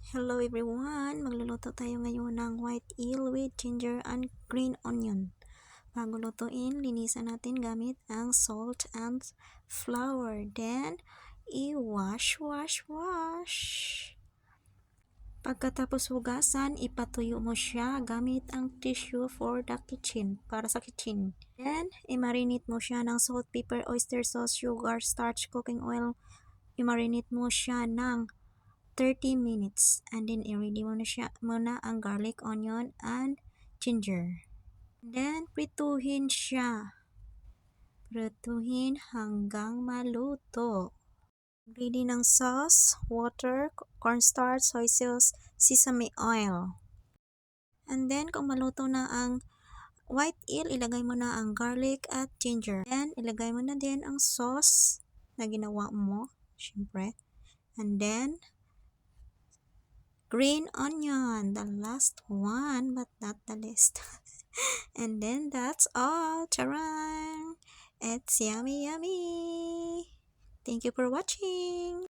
Hello everyone! Magluluto tayo ngayon ng white eel with ginger and green onion. Bago lutuin, linisan natin gamit ang salt and flour. Then, i-wash. Pagkatapos hugasan, ipatuyo mo siya gamit ang tissue for the kitchen, para sa kitchen. Then, i-marinate mo siya ng salt, pepper, oyster sauce, sugar, starch, cooking oil. I-marinate mo siya ng 30 minutes and then i-ready mo na siya muna ang garlic, onion, and ginger. Then prituhin siya. Prituhin hanggang maluto. Ready ng sauce, water, cornstarch, soy sauce, sesame oil. And then kung maluto na ang white eel, ilagay mo na ang garlic at ginger. Then ilagay mo na din ang sauce na ginawa mo, syempre. And then green onion, the last one but not the least. And then that's all. Charan! It's yummy. Thank you for watching.